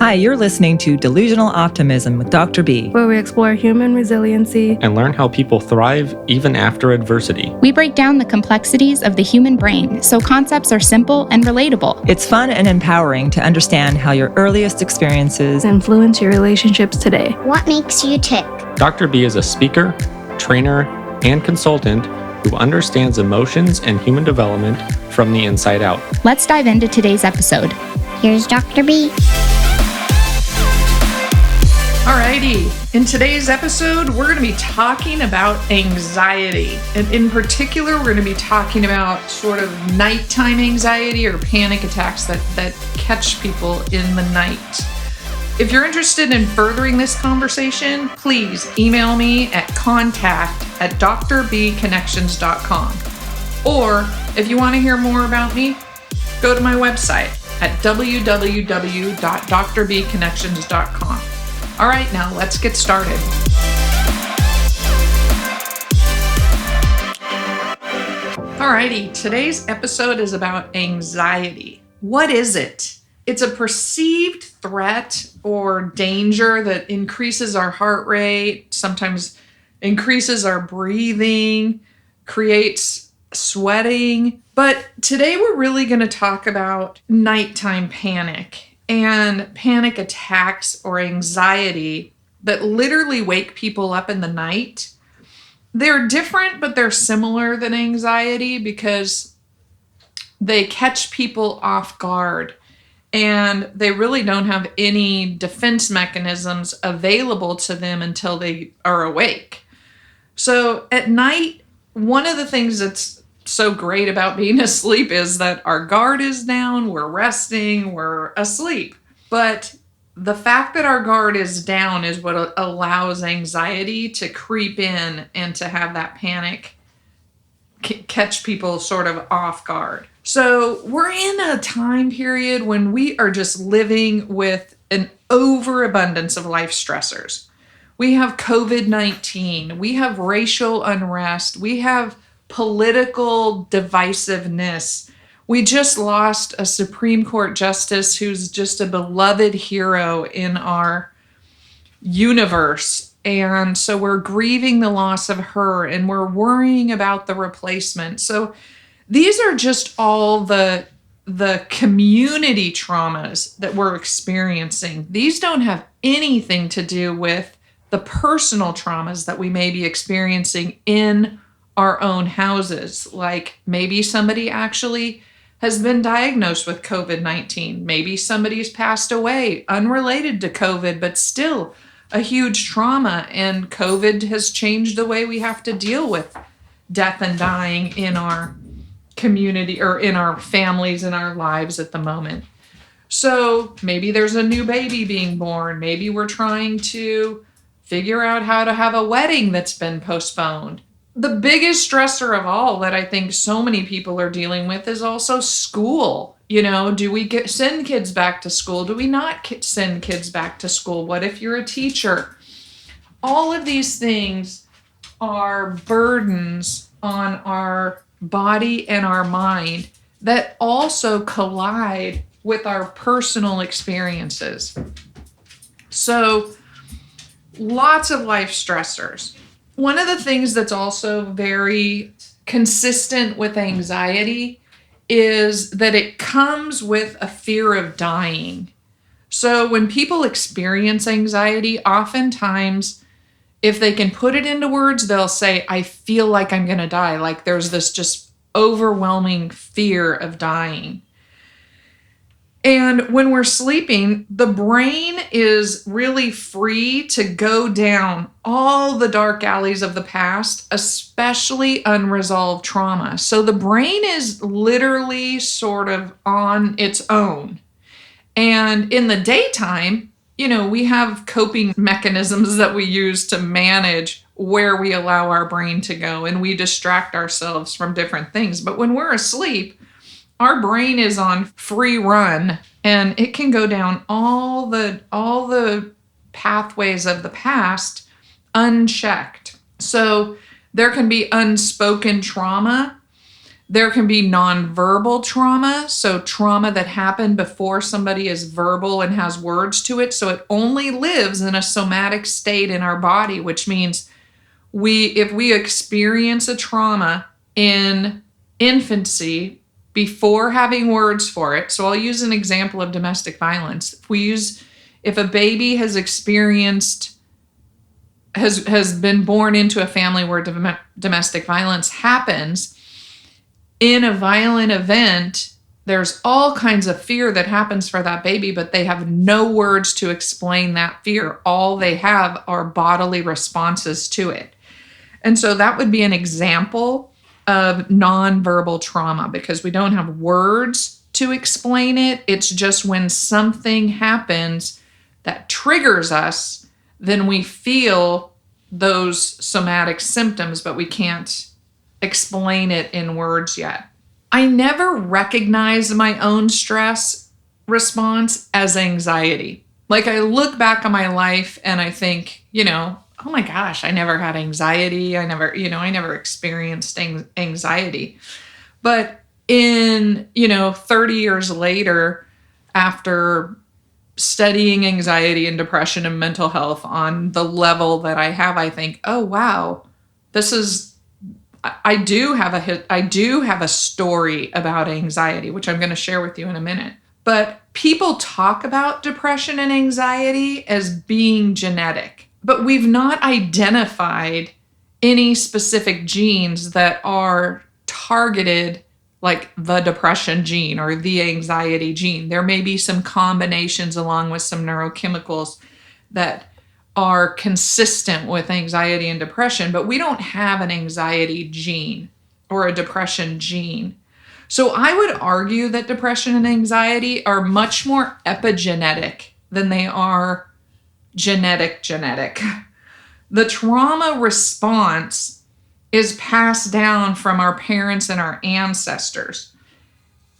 Hi, you're listening to Delusional Optimism with Dr. B, where we explore human resiliency and learn how people thrive even after adversity. We break down the complexities of the human brain so concepts are simple and relatable. It's fun and empowering to understand how your earliest experiences influence your relationships today. What makes you tick? Dr. B is a speaker, trainer, and consultant who understands emotions and human development from the inside out. Let's dive into today's episode. Here's Dr. B. Alrighty, in today's episode, we're going to be talking about anxiety. And in particular, we're going to be talking about sort of nighttime anxiety or panic attacks that catch people in the night. If you're interested in furthering this conversation, please email me at contact@drbconnections.com. Or if you want to hear more about me, go to my website at www.drbconnections.com. All right, now let's get started. Alrighty, today's episode is about anxiety. What is it? It's a perceived threat or danger that increases our heart rate, sometimes increases our breathing, creates sweating. But today we're really going to talk about nighttime panic and panic attacks or anxiety that literally wake people up in the night. They're different, but they're similar than anxiety because they catch people off guard and they really don't have any defense mechanisms available to them until they are awake. So at night, one of the things that's so great about being asleep is that our guard is down, we're resting, we're asleep. But the fact that our guard is down is what allows anxiety to creep in and to have that panic catch people sort of off guard. So we're in a time period when we are just living with an overabundance of life stressors. We have COVID-19, we have racial unrest, we have political divisiveness. We just lost a Supreme Court justice who's just a beloved hero in our universe. And so we're grieving the loss of her and we're worrying about the replacement. So these are just all the community traumas that we're experiencing. These don't have anything to do with the personal traumas that we may be experiencing in our own houses. Like maybe somebody actually has been diagnosed with COVID-19. Maybe somebody's passed away unrelated to COVID, but still a huge trauma. And COVID has changed the way we have to deal with death and dying in our community or in our families, in our lives at the moment. So maybe there's a new baby being born. Maybe we're trying to figure out how to have a wedding that's been postponed. The biggest stressor of all that I think so many people are dealing with is also school. You know, do we send kids back to school? Do we not send kids back to school? What if you're a teacher? All of these things are burdens on our body and our mind that also collide with our personal experiences. So, lots of life stressors. One of the things that's also very consistent with anxiety is that it comes with a fear of dying. So when people experience anxiety, oftentimes, if they can put it into words, they'll say, I feel like I'm going to die. Like there's this just overwhelming fear of dying. And when we're sleeping, the brain is really free to go down all the dark alleys of the past, especially unresolved trauma. So the brain is literally sort of on its own. And in the daytime, you know, we have coping mechanisms that we use to manage where we allow our brain to go, and we distract ourselves from different things. But when we're asleep, our brain is on free run and it can go down all the pathways of the past unchecked. So there can be unspoken trauma There can be nonverbal trauma, so trauma that happened before somebody is verbal and has words to it. So it only lives in a somatic state in our body, which means if we experience a trauma in infancy before having words for it. So I'll use an example of domestic violence. If a baby has been born into a family where domestic violence happens, in a violent event, there's all kinds of fear that happens for that baby, but they have no words to explain that fear. All they have are bodily responses to it. And so that would be an example of nonverbal trauma because we don't have words to explain it. It's just when something happens that triggers us, then we feel those somatic symptoms, but we can't explain it in words yet. I never recognize my own stress response as anxiety. Like I look back on my life and I think, oh my gosh, I never had anxiety. I never experienced anxiety. But in, 30 years later, after studying anxiety and depression and mental health on the level that I have, I think, oh wow, I do have a story about anxiety, which I'm going to share with you in a minute. But people talk about depression and anxiety as being genetic, but we've not identified any specific genes that are targeted like the depression gene or the anxiety gene. There may be some combinations along with some neurochemicals that are consistent with anxiety and depression, but we don't have an anxiety gene or a depression gene. So I would argue that depression and anxiety are much more epigenetic than they are genetic. The trauma response is passed down from our parents and our ancestors.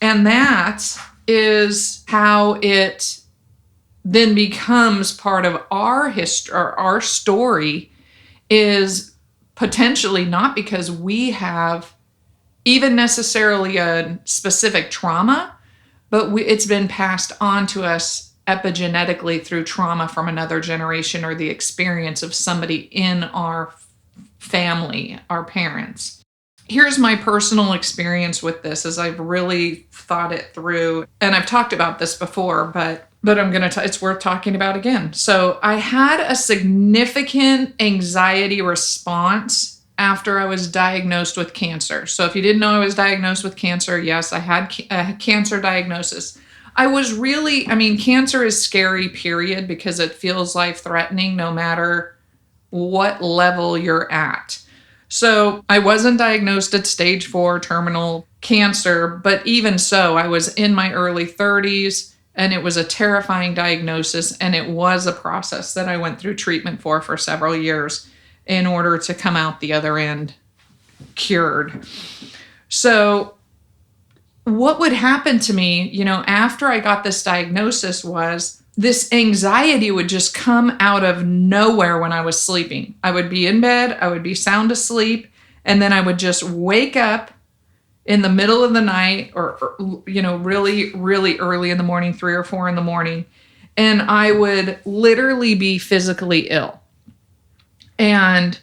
And that is how it then becomes part of our history, or our story, is potentially not because we have even necessarily a specific trauma, but it's been passed on to us epigenetically through trauma from another generation or the experience of somebody in our family, our parents. Here's my personal experience with this as I've really thought it through. And I've talked about this before, but it's worth talking about again. So I had a significant anxiety response after I was diagnosed with cancer. So if you didn't know I was diagnosed with cancer, yes, I had a cancer diagnosis. Cancer is scary, period, because it feels life-threatening no matter what level you're at. So I wasn't diagnosed at stage 4 terminal cancer, but even so, I was in my early 30s and it was a terrifying diagnosis, and it was a process that I went through treatment for several years in order to come out the other end cured. So what would happen to me, after I got this diagnosis was this anxiety would just come out of nowhere when I was sleeping. I would be in bed, I would be sound asleep, and then I would just wake up in the middle of the night or really, really early in the morning, 3 or 4 in the morning, and I would literally be physically ill. And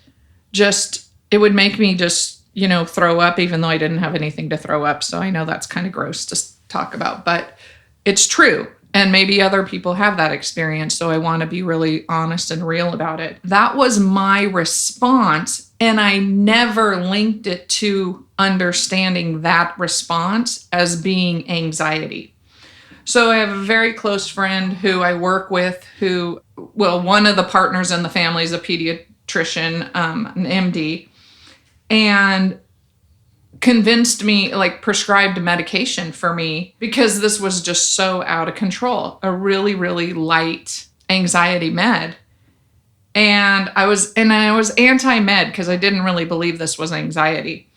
it would make me just, throw up, even though I didn't have anything to throw up. So I know that's kind of gross to talk about, but it's true. And maybe other people have that experience. So I want to be really honest and real about it. That was my response. And I never linked it to understanding that response as being anxiety. So I have a very close friend who I work with one of the partners in the family is a pediatrician, an MD, and convinced me, prescribed medication for me because this was just so out of control, a really, really light anxiety med. And I was anti-med because I didn't really believe this was anxiety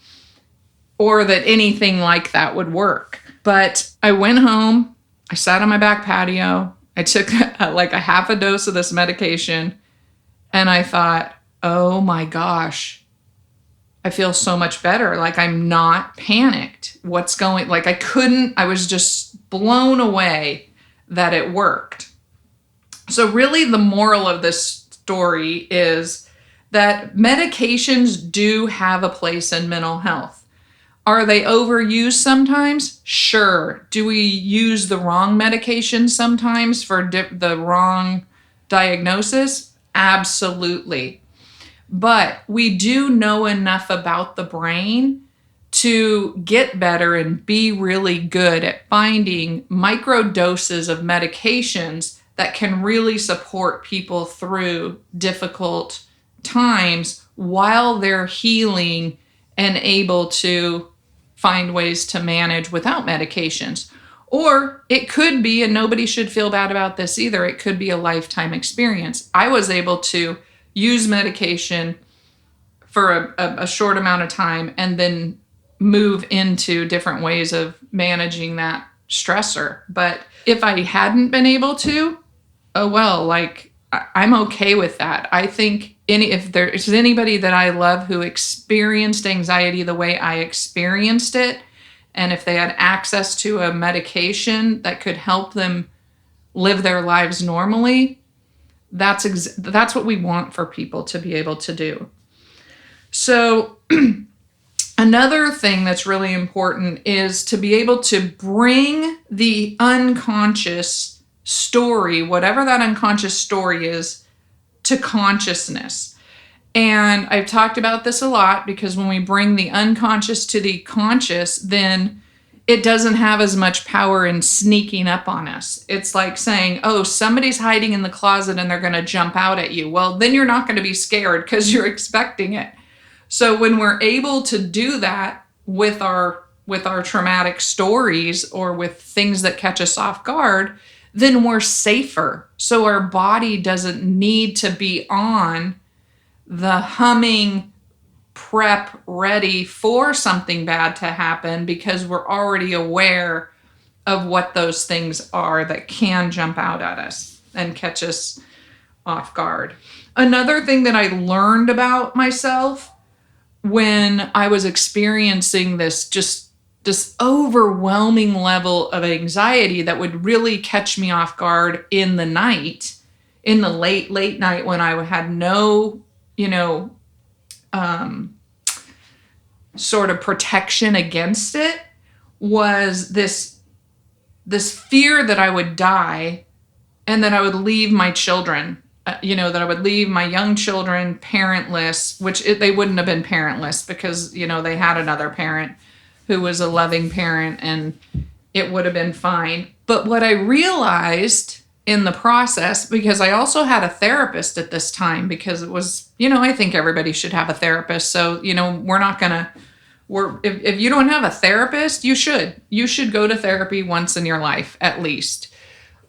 or that anything like that would work. But I went home, I sat on my back patio, I took a half a dose of this medication, and I thought, oh my gosh, I feel so much better. Like I'm not panicked. I was just blown away that it worked. So really the moral of this story is that medications do have a place in mental health. Are they overused sometimes? Sure. Do we use the wrong medication sometimes for the wrong diagnosis? Absolutely. But we do know enough about the brain to get better and be really good at finding micro doses of medications that can really support people through difficult times while they're healing and able to find ways to manage without medications. Or it could be, and nobody should feel bad about this either, it could be a lifetime experience. I was able to use medication for a short amount of time and then move into different ways of managing that stressor. But if I hadn't been able to, oh well, like I'm okay with that. I think if there's anybody that I love who experienced anxiety the way I experienced it, and if they had access to a medication that could help them live their lives normally, that's what we want for people to be able to do. So another thing that's really important is to be able to bring the unconscious story, whatever that unconscious story is, to consciousness. And I've talked about this a lot because when we bring the unconscious to the conscious, then it doesn't have as much power in sneaking up on us. It's like saying, oh, somebody's hiding in the closet and they're going to jump out at you. Well, then you're not going to be scared because you're expecting it. So when we're able to do that with our traumatic stories or with things that catch us off guard, then we're safer. So our body doesn't need to be on the humming prep ready for something bad to happen because we're already aware of what those things are that can jump out at us and catch us off guard. Another thing that I learned about myself when I was experiencing this overwhelming level of anxiety that would really catch me off guard in the night, in the late night when I had no, sort of protection against it, was this fear that I would die and that I would leave my children, that I would leave my young children parentless, which they wouldn't have been parentless because, they had another parent who was a loving parent and it would have been fine. But what I realized in the process, because I also had a therapist at this time, because it was, I think everybody should have a therapist. So, if you don't have a therapist, you should go to therapy once in your life, at least,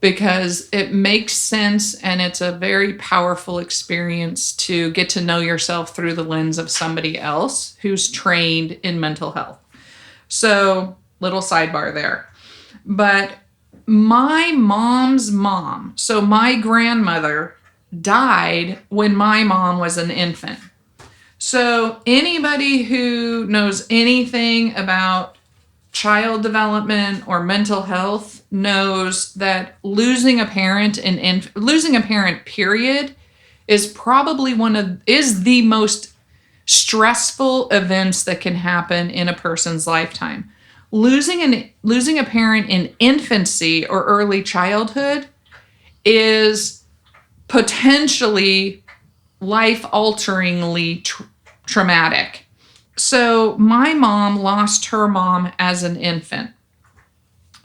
because it makes sense and it's a very powerful experience to get to know yourself through the lens of somebody else who's trained in mental health. So, little sidebar there. But my mom's mom, so my grandmother, died when my mom was an infant. So anybody who knows anything about child development or mental health knows that losing a parent period is probably is the most stressful events that can happen in a person's lifetime. Losing a parent in infancy or early childhood is potentially life-alteringly traumatic. So my mom lost her mom as an infant.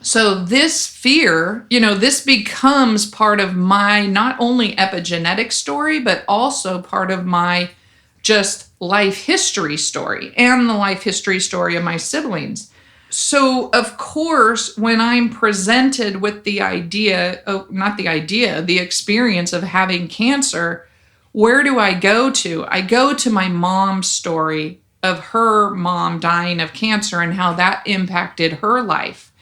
So this fear, this becomes part of my not only epigenetic story, but also part of my just life history story and the life history story of my siblings. So, of course, when I'm presented with the experience of having cancer, where do I go to? I go to my mom's story of her mom dying of cancer and how that impacted her life,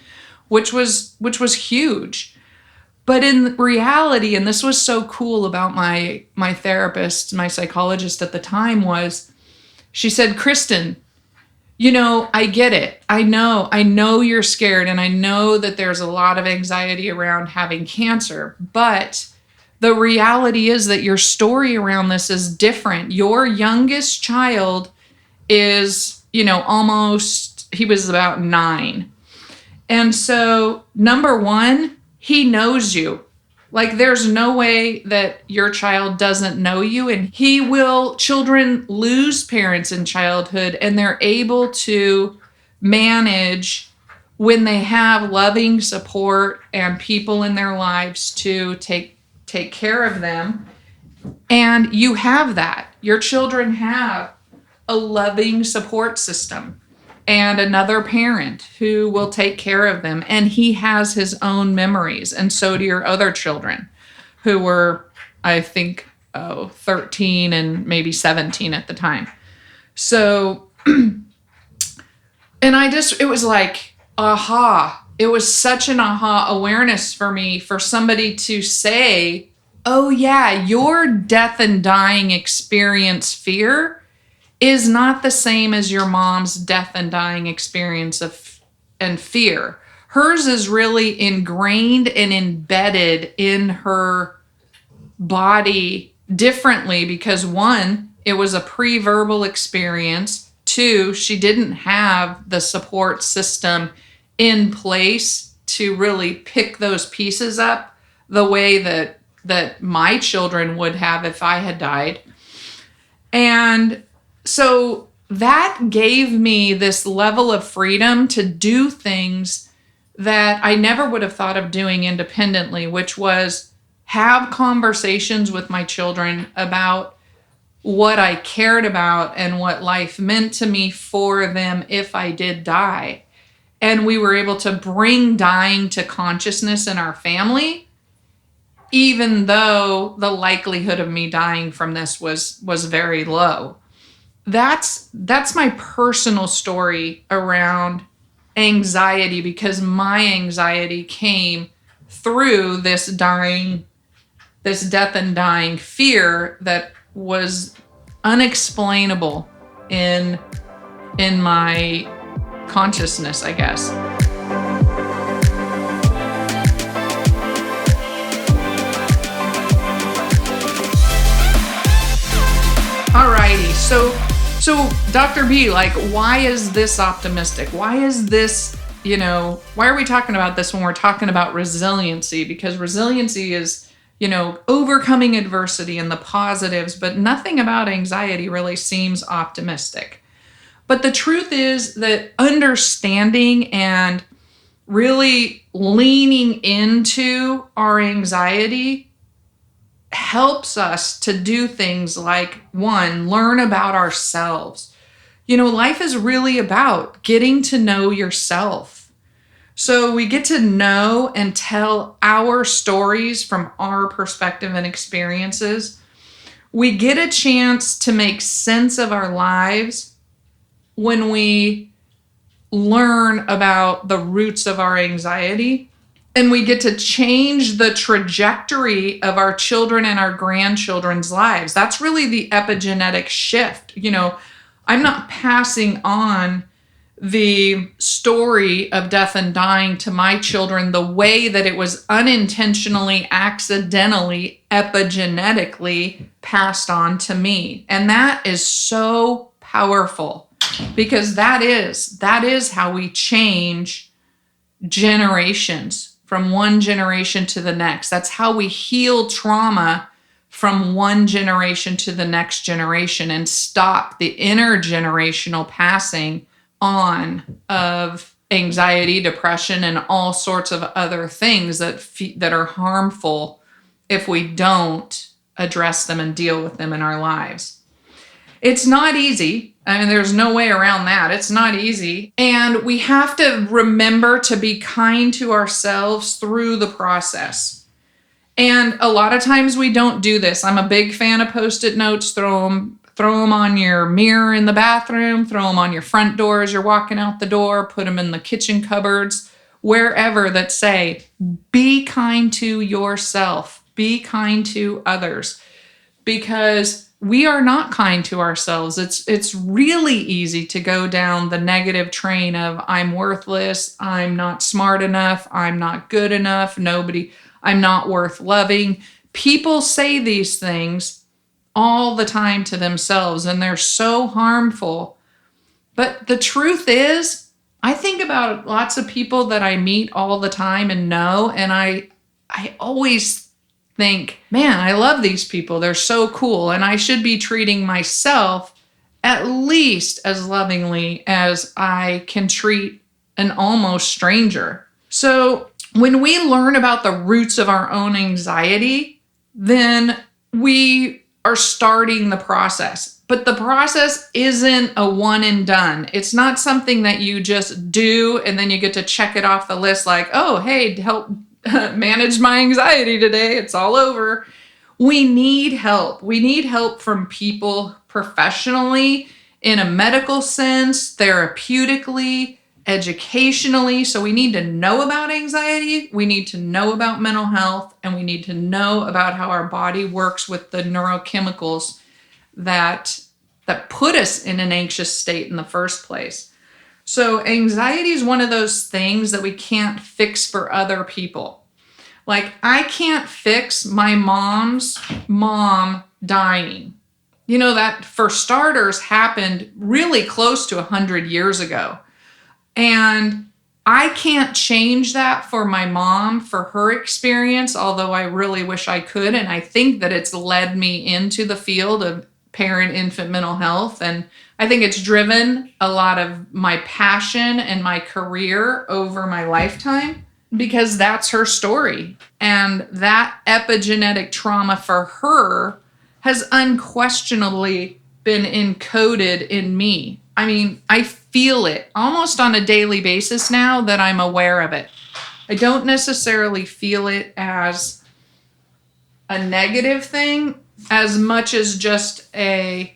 which was huge. But in reality, and this was so cool about my therapist, my psychologist at the time, was She said, Kristen, I get it. I know you're scared, and I know that there's a lot of anxiety around having cancer, but the reality is that your story around this is different. Your youngest child is, he was about 9. And so, number one, he knows you. Like, there's no way that your child doesn't know you, and children lose parents in childhood, and they're able to manage when they have loving support and people in their lives to take care of them. And you have that. Your children have a loving support system and another parent who will take care of them. And he has his own memories. And so do your other children, who were, I think, 13 and maybe 17 at the time. So, and it was like, aha. It was such an aha awareness for me, for somebody to say, oh yeah, your death and dying experience fear is not the same as your mom's death and dying experience and fear. Hers is really ingrained and embedded in her body differently because, one, it was a pre-verbal experience. 2, she didn't have the support system in place to really pick those pieces up the way that my children would have if I had died. And so that gave me this level of freedom to do things that I never would have thought of doing independently, which was have conversations with my children about what I cared about and what life meant to me for them if I did die. And we were able to bring dying to consciousness in our family, even though the likelihood of me dying from this was very low. That's my personal story around anxiety, because my anxiety came through this death and dying fear that was unexplainable in my consciousness, I guess. Alrighty, so Dr. B, like, why is this optimistic? Why is this, why are we talking about this when we're talking about resiliency? Because resiliency is, overcoming adversity and the positives, but nothing about anxiety really seems optimistic. But the truth is that understanding and really leaning into our anxiety helps us to do things like, 1, learn about ourselves. Life is really about getting to know yourself. So we get to know and tell our stories from our perspective and experiences. We get a chance to make sense of our lives when we learn about the roots of our anxiety. And we get to change the trajectory of our children and our grandchildren's lives. That's really the epigenetic shift. I'm not passing on the story of death and dying to my children the way that it was unintentionally, accidentally, epigenetically passed on to me. And that is so powerful, because that is how we change generations from one generation to the next. That's how we heal trauma from one generation to the next generation and stop the intergenerational passing on of anxiety, depression, and all sorts of other things that are harmful if we don't address them and deal with them in our lives. It's not easy. There's no way around that. It's not easy. And we have to remember to be kind to ourselves through the process. And a lot of times we don't do this. I'm a big fan of Post-it notes. Throw them on your mirror in the bathroom. Throw them on your front door as you're walking out the door. Put them in the kitchen cupboards, wherever, that say, be kind to yourself. Be kind to others. because we are not kind to ourselves. It's really easy to go down the negative train of I'm worthless, I'm not smart enough, I'm not good enough, I'm not worth loving. People say these things all the time to themselves, and they're so harmful. But the truth is, I think about lots of people that I meet all the time and know, and I always think, man, I love these people. They're so cool, and I should be treating myself at least as lovingly as I can treat an almost stranger. So when we learn about the roots of our own anxiety, then we are starting the process. But the process isn't a one and done. It's not something that you just do and then you get to check it off the list like, oh, hey, help manage my anxiety today. It's all over. We need help. We need help from people professionally, in a medical sense, therapeutically, educationally. So we need to know about anxiety. We need to know about mental health, and we need to know about how our body works with the neurochemicals that put us in an anxious state in the first place. So anxiety is one of those things that we can't fix for other people. Like, I can't fix my mom's mom dying. You know, that for starters happened really close to 100 years ago. And I can't change that for my mom, for her experience, although I really wish I could. And I think that it's led me into the field of parent-infant mental health. And I think it's driven a lot of my passion and my career over my lifetime, because that's her story. And that epigenetic trauma for her has unquestionably been encoded in me. I mean, I feel it almost on a daily basis now that I'm aware of it. I don't necessarily feel it as a negative thing as much as just I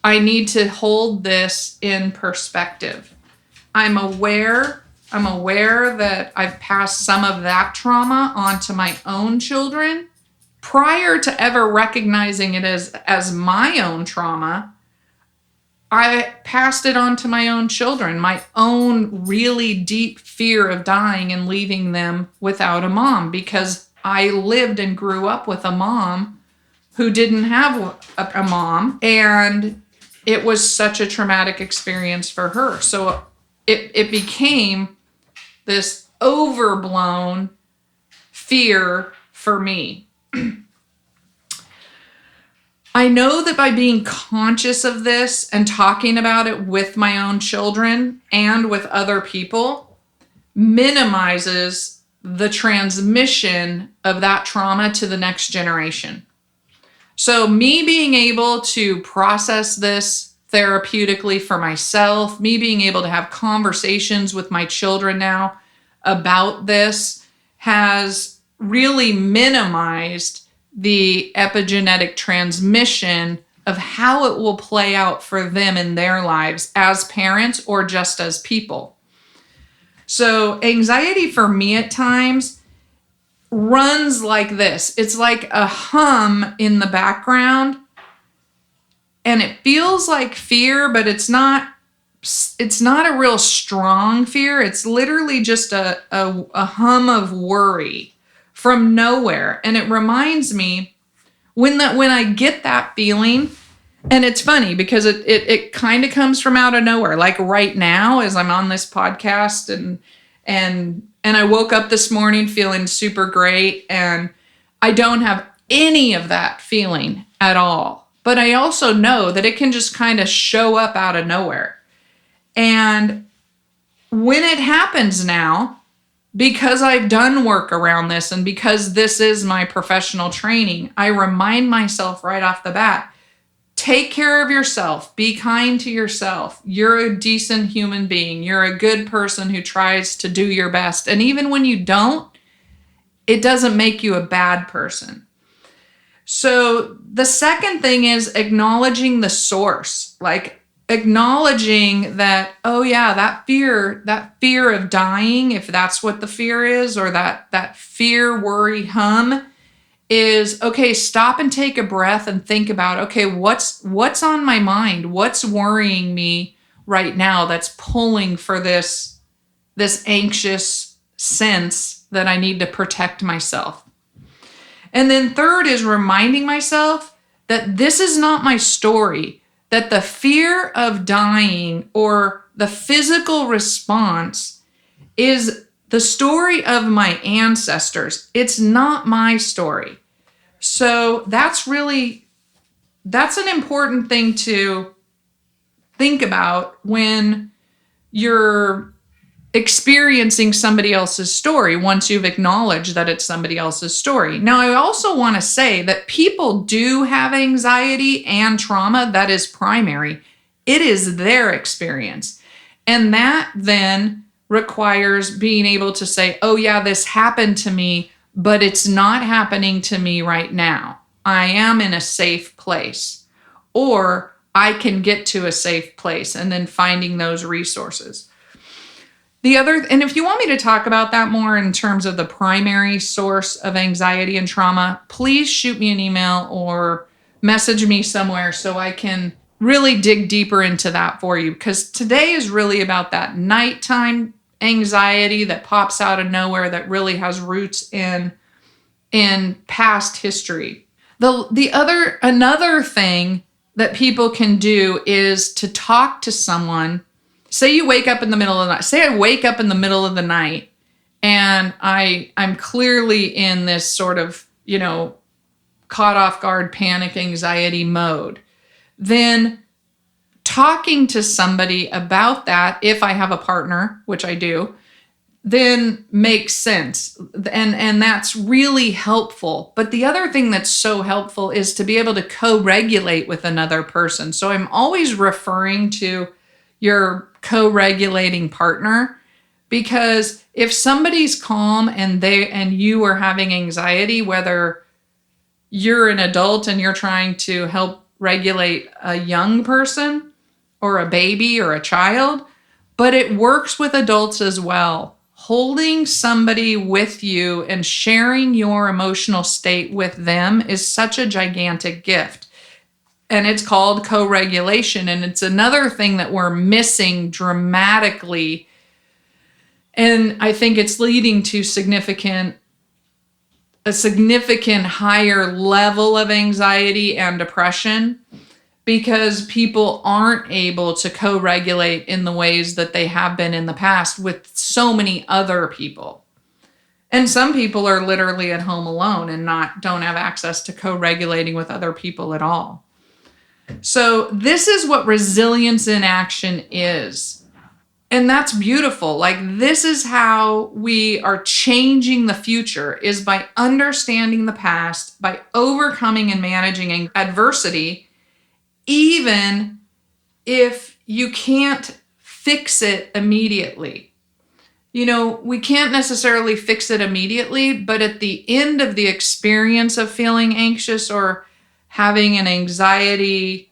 need to hold this in perspective. I'm aware that I've passed some of that trauma onto my own children. Prior to ever recognizing it as my own trauma, I passed it on to my own children, my own really deep fear of dying and leaving them without a mom, because I lived and grew up with a mom who didn't have a mom, and it was such a traumatic experience for her. So it became this overblown fear for me. I know that by being conscious of this and talking about it with my own children and with other people minimizes the transmission of that trauma to the next generation. So me being able to process this therapeutically for myself, me being able to have conversations with my children now about this has really minimized the epigenetic transmission of how it will play out for them in their lives as parents or just as people. So anxiety for me at times runs like this. It's like a hum in the background, and it feels like fear, but it's not a real strong fear. It's literally just a hum of worry from nowhere. And it reminds me when I get that feeling, and it's funny because it kind of comes from out of nowhere. Like right now, as I'm on this podcast and I woke up this morning feeling super great, and I don't have any of that feeling at all. But I also know that it can just kind of show up out of nowhere. And when it happens now, because I've done work around this and because this is my professional training, I remind myself right off the bat, take care of yourself. Be kind to yourself. You're a decent human being. You're a good person who tries to do your best. And even when you don't, it doesn't make you a bad person. So the second thing is acknowledging the source, like acknowledging that, oh yeah, that fear of dying, if that's what the fear is, or that fear, worry, hum, is, okay, stop and take a breath and think about, okay, what's on my mind? What's worrying me right now that's pulling for this anxious sense that I need to protect myself? And then third is reminding myself that this is not my story, that the fear of dying or the physical response is the story of my ancestors. It's not my story. So that's an important thing to think about when you're experiencing somebody else's story, once you've acknowledged that it's somebody else's story. Now, I also want to say that people do have anxiety and trauma that is primary. It is their experience. And that then requires being able to say, oh yeah, this happened to me, but it's not happening to me right now. I am in a safe place, or I can get to a safe place, and then finding those resources. And if you want me to talk about that more in terms of the primary source of anxiety and trauma, please shoot me an email or message me somewhere so I can really dig deeper into that for you, because today is really about that nighttime anxiety that pops out of nowhere that really has roots in past history. Another thing that people can do is to talk to someone. Say you wake up in the middle of the night. Say I wake up in the middle of the night and I'm clearly in this sort of, caught off guard, panic, anxiety mode. Then talking to somebody about that, if I have a partner, which I do, then makes sense. And that's really helpful. But the other thing that's so helpful is to be able to co-regulate with another person. So I'm always referring to your co-regulating partner, because if somebody's calm and you are having anxiety, whether you're an adult and you're trying to help regulate a young person or a baby or a child, but it works with adults as well. Holding somebody with you and sharing your emotional state with them is such a gigantic gift. And it's called co-regulation. And it's another thing that we're missing dramatically. And I think it's leading to a significant higher level of anxiety and depression, because people aren't able to co-regulate in the ways that they have been in the past with so many other people. And some people are literally at home alone and don't have access to co-regulating with other people at all. So this is what resilience in action is. And that's beautiful. Like, this is how we are changing the future, is by understanding the past, by overcoming and managing adversity, even if you can't fix it immediately. We can't necessarily fix it immediately, but at the end of the experience of feeling anxious or having an anxiety,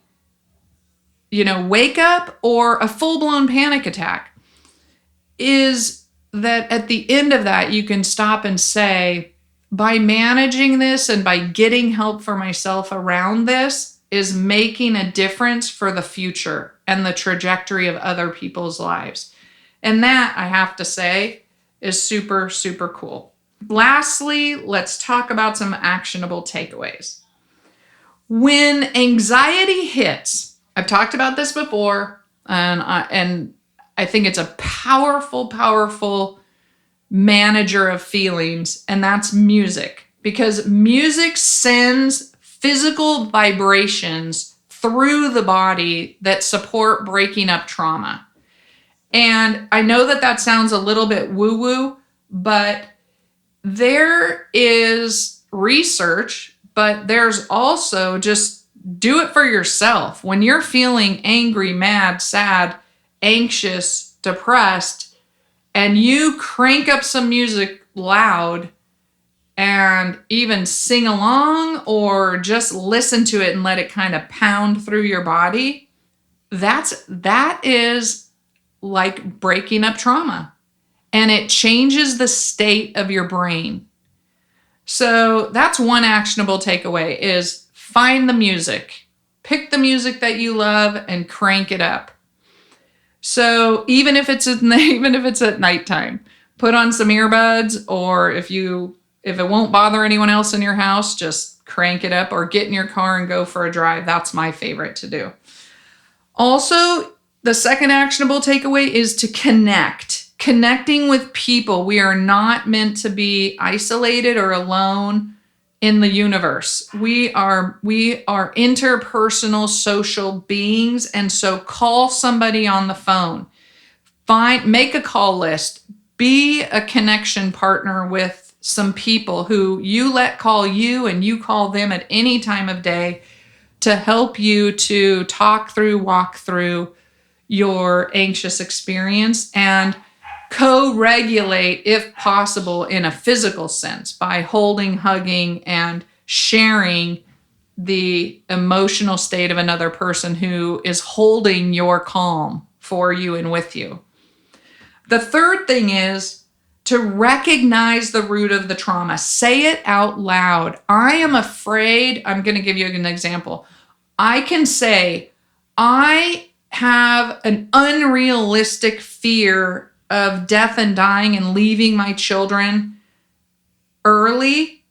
wake up or a full-blown panic attack, is that at the end of that, you can stop and say, by managing this and by getting help for myself around this is making a difference for the future and the trajectory of other people's lives. And that, I have to say, is super, super cool. Lastly, let's talk about some actionable takeaways. When anxiety hits, I've talked about this before, and I think it's a powerful, powerful manager of feelings, and that's music. Because music sends physical vibrations through the body that support breaking up trauma. And I know that sounds a little bit woo-woo, but there is research, but there's also just do it for yourself. When you're feeling angry, mad, sad, anxious, depressed, and you crank up some music loud and even sing along or just listen to it and let it kind of pound through your body, that is like breaking up trauma. And it changes the state of your brain. So that's one actionable takeaway is find the music. Pick the music that you love and crank it up. So even if it's at nighttime, put on some earbuds, or if it won't bother anyone else in your house, just crank it up or get in your car and go for a drive. That's my favorite to do. Also, the second actionable takeaway is to connecting with people. We are not meant to be isolated or alone in the universe. We are interpersonal social beings, and so call somebody on the phone. Make a call list. Be a connection partner with some people who you let call you and you call them at any time of day to help you to walk through your anxious experience and co-regulate, if possible, in a physical sense by holding, hugging, and sharing the emotional state of another person who is holding your calm for you and with you. The third thing is to recognize the root of the trauma. Say it out loud. I am afraid. I'm going to give you an example. I can say, I have an unrealistic fear of death and dying and leaving my children early.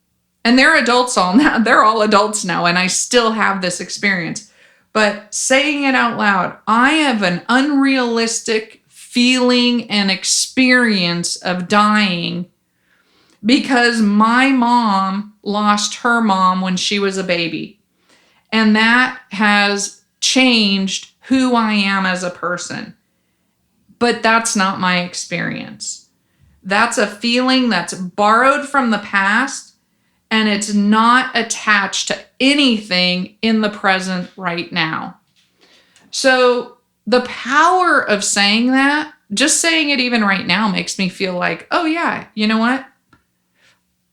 And they're adults all now. They're all adults now, and I still have this experience. But saying it out loud, I have an unrealistic feeling and experience of dying because my mom lost her mom when she was a baby. And that has changed who I am as a person. But that's not my experience. That's a feeling that's borrowed from the past, and it's not attached to anything in the present right now. So the power of saying that, just saying it even right now, makes me feel like, oh yeah, you know what?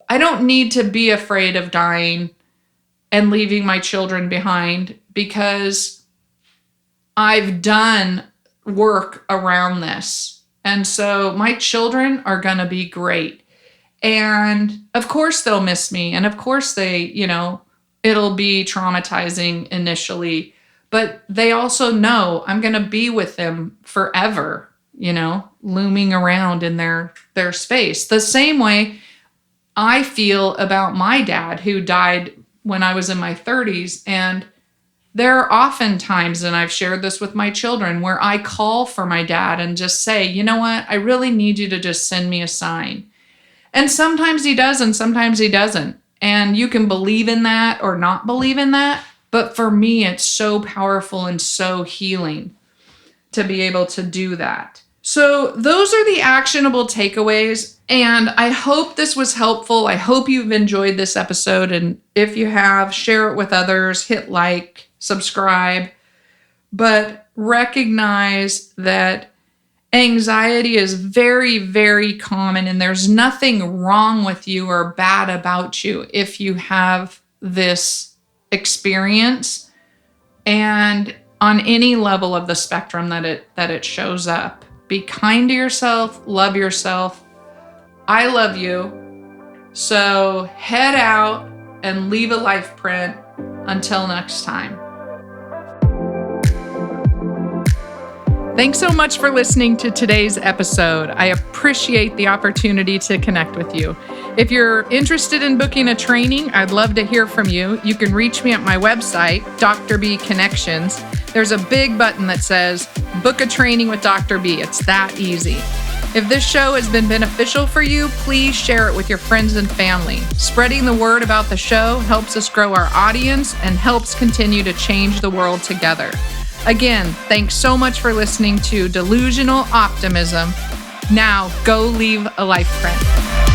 I don't need to be afraid of dying and leaving my children behind because I've done work around this. And so my children are going to be great. And of course they'll miss me. And of course it'll be traumatizing initially, but they also know I'm going to be with them forever, looming around in their space. The same way I feel about my dad, who died when I was in my 30s. And there are often times, and I've shared this with my children, where I call for my dad and just say, you know what? I really need you to just send me a sign. And sometimes he does, and sometimes he doesn't. And you can believe in that or not believe in that. But for me, it's so powerful and so healing to be able to do that. So those are the actionable takeaways. And I hope this was helpful. I hope you've enjoyed this episode. And if you have, share it with others, hit like, subscribe, but recognize that anxiety is very, very common, and there's nothing wrong with you or bad about you if you have this experience, and on any level of the spectrum that it shows up. Be kind to yourself, love yourself. I love you. So head out and leave a life print. Until next time. Thanks so much for listening to today's episode. I appreciate the opportunity to connect with you. If you're interested in booking a training, I'd love to hear from you. You can reach me at my website, Dr. B Connections. There's a big button that says, book a training with Dr. B. It's that easy. If this show has been beneficial for you, please share it with your friends and family. Spreading the word about the show helps us grow our audience and helps continue to change the world together. Again, thanks so much for listening to Delusional Optimism. Now, go leave a life print.